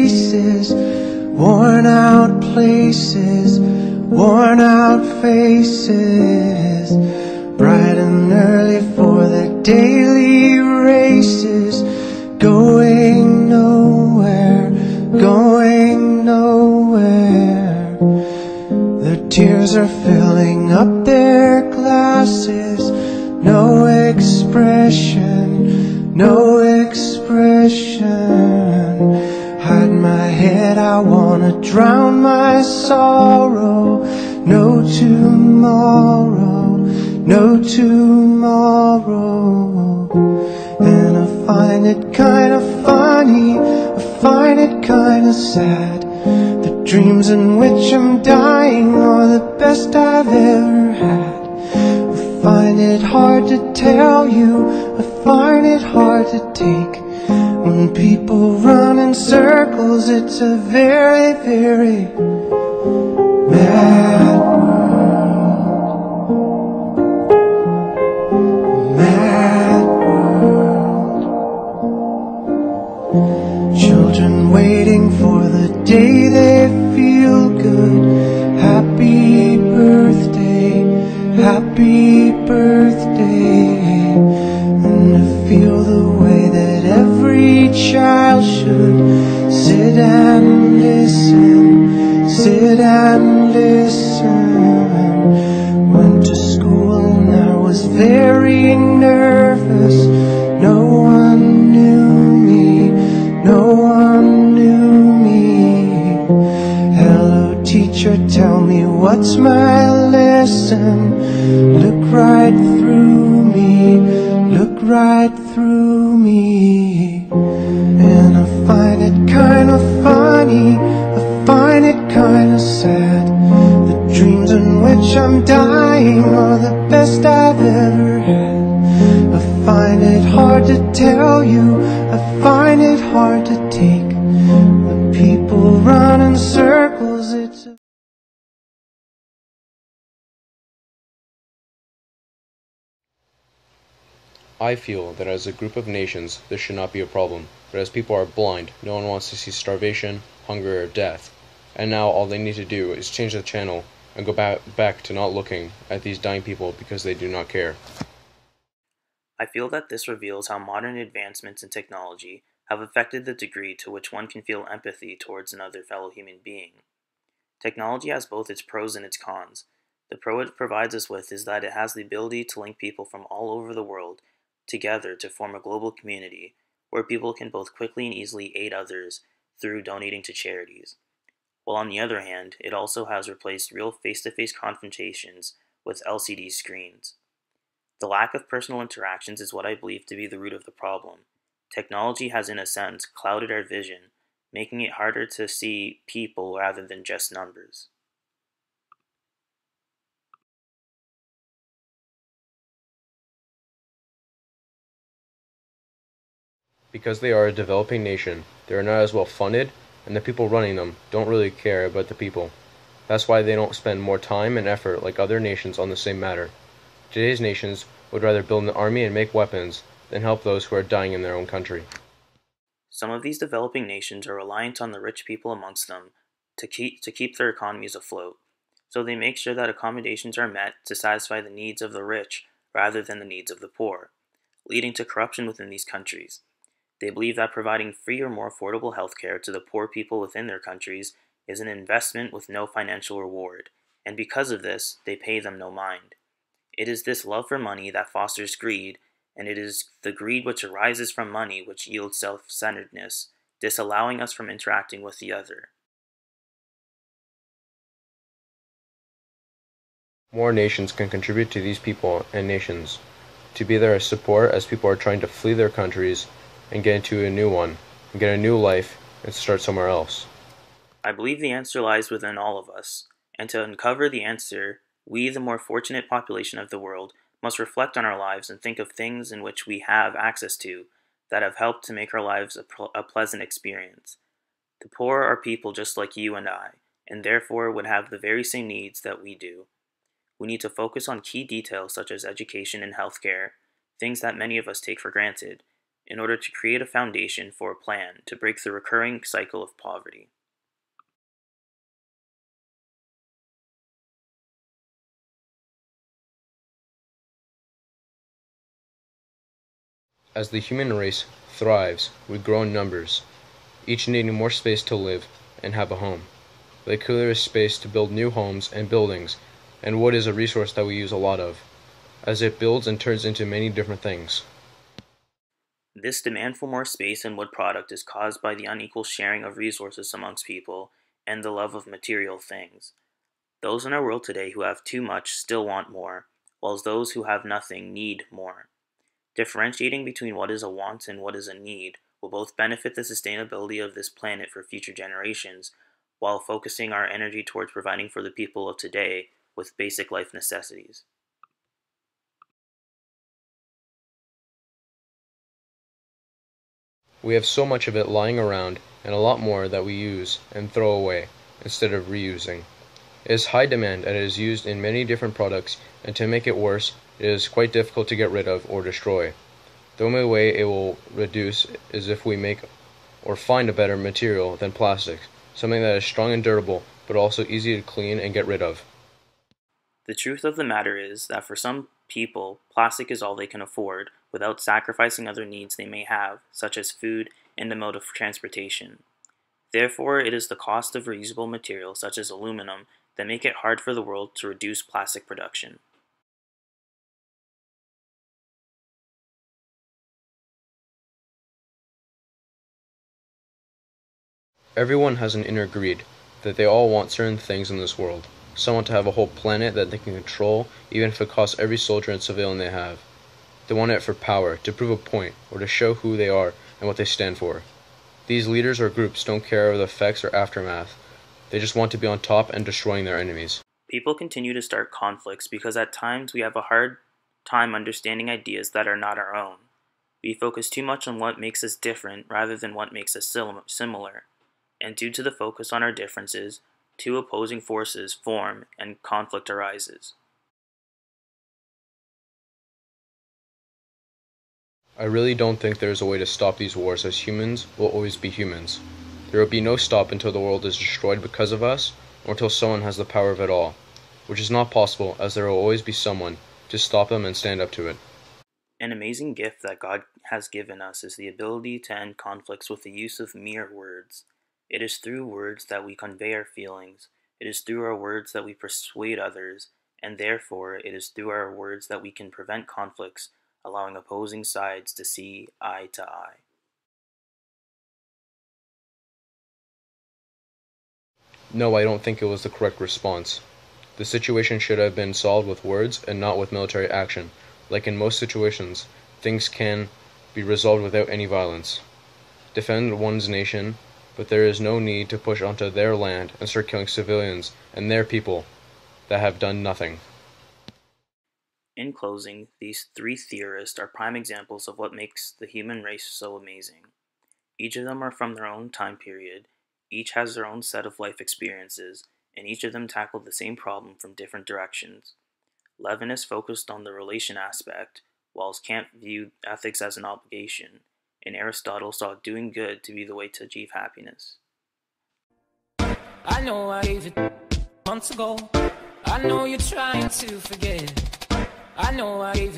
faces, worn out places, worn out faces, bright and early for the daily races, going nowhere, going nowhere. Their tears are filling up their glasses, no expression, no expression. Hide my head, I wanna drown my sorrow. No tomorrow, no tomorrow. And I find it kinda funny, I find it kinda sad. The dreams in which I'm dying are the best I've ever had. I find it hard to tell you, I find it hard to take. When people run in circles, it's a very, very mad world. Mad world. Children waiting for the day they feel good. Happy birthday, happy birthday. And to feel the way that every child should sit and listen, sit and listen. Went to school and I was very nervous. No one knew me, no one knew me. Hello teacher, tell me what's my lesson. Look right through me, look right through me. And I find it kinda funny, I find it kinda sad. The dreams in which I'm dying are the best I've ever had. I find it hard to tell you, I find it hard to take. When people run in circles, it's a I feel that as a group of nations, this should not be a problem, but as people are blind, no one wants to see starvation, hunger, or death, and now all they need to do is change the channel and go back to not looking at these dying people because they do not care. I feel that this reveals how modern advancements in technology have affected the degree to which one can feel empathy towards another fellow human being. Technology has both its pros and its cons. The pro it provides us with is that it has the ability to link people from all over the world together to form a global community where people can both quickly and easily aid others through donating to charities. While on the other hand, it also has replaced real face-to-face confrontations with LCD screens. The lack of personal interactions is what I believe to be the root of the problem. Technology has, in a sense, clouded our vision, making it harder to see people rather than just numbers. Because they are a developing nation, they are not as well funded, and the people running them don't really care about the people. That's why they don't spend more time and effort like other nations on the same matter. Today's nations would rather build an army and make weapons than help those who are dying in their own country. Some of these developing nations are reliant on the rich people amongst them to keep their economies afloat, so they make sure that accommodations are met to satisfy the needs of the rich rather than the needs of the poor, leading to corruption within these countries. They believe that providing free or more affordable healthcare to the poor people within their countries is an investment with no financial reward, and because of this, they pay them no mind. It is this love for money that fosters greed, and it is the greed which arises from money which yields self-centeredness, disallowing us from interacting with the other. More nations can contribute to these people and nations, to be there as support as people are trying to flee their countries and get into a new one, and get a new life, and start somewhere else. I believe the answer lies within all of us, and to uncover the answer, we, the more fortunate population of the world, must reflect on our lives and think of things in which we have access to that have helped to make our lives a pleasant experience. The poor are people just like you and I, and therefore would have the very same needs that we do. We need to focus on key details such as education and healthcare, things that many of us take for granted, in order to create a foundation for a plan to break the recurring cycle of poverty. As the human race thrives, we grow in numbers, each needing more space to live and have a home. They clear space to build new homes and buildings, and wood is a resource that we use a lot of, as it builds and turns into many different things. This demand for more space and wood product is caused by the unequal sharing of resources amongst people and the love of material things. Those in our world today who have too much still want more, whilst those who have nothing need more. Differentiating between what is a want and what is a need will both benefit the sustainability of this planet for future generations, while focusing our energy towards providing for the people of today with basic life necessities. We have so much of it lying around, and a lot more that we use and throw away, instead of reusing. It is high demand and it is used in many different products, and to make it worse, it is quite difficult to get rid of or destroy. The only way it will reduce is if we make or find a better material than plastic, something that is strong and durable, but also easy to clean and get rid of. The truth of the matter is that for some people, plastic is all they can afford without sacrificing other needs they may have, such as food and a mode of transportation. Therefore, it is the cost of reusable materials such as aluminum that make it hard for the world to reduce plastic production. Everyone has an inner greed, that they all want certain things in this world. Some want to have a whole planet that they can control, even if it costs every soldier and civilian they have. They want it for power, to prove a point, or to show who they are and what they stand for. These leaders or groups don't care of the effects or aftermath. They just want to be on top and destroying their enemies. People continue to start conflicts because at times we have a hard time understanding ideas that are not our own. We focus too much on what makes us different rather than what makes us similar. And due to the focus on our differences, two opposing forces form and conflict arises. I really don't think there is a way to stop these wars, as humans will always be humans. There will be no stop until the world is destroyed because of us, or until someone has the power of it all, which is not possible, as there will always be someone to stop them and stand up to it. An amazing gift that God has given us is the ability to end conflicts with the use of mere words. It is through words that we convey our feelings. It is through our words that we persuade others, and therefore it is through our words that we can prevent conflicts, allowing opposing sides to see eye to eye. No, I don't think it was the correct response. The situation should have been solved with words and not with military action. Like in most situations, things can be resolved without any violence. Defend one's nation, but there is no need to push onto their land and start killing civilians and their people that have done nothing. In closing, these three theorists are prime examples of what makes the human race so amazing. Each of them are from their own time period, each has their own set of life experiences, and each of them tackled the same problem from different directions. Levinas focused on the relation aspect, whilst Kant viewed ethics as an obligation, and Aristotle saw doing good to be the way to achieve happiness. I know I gave it months ago. I know you're trying to forget. I know I gave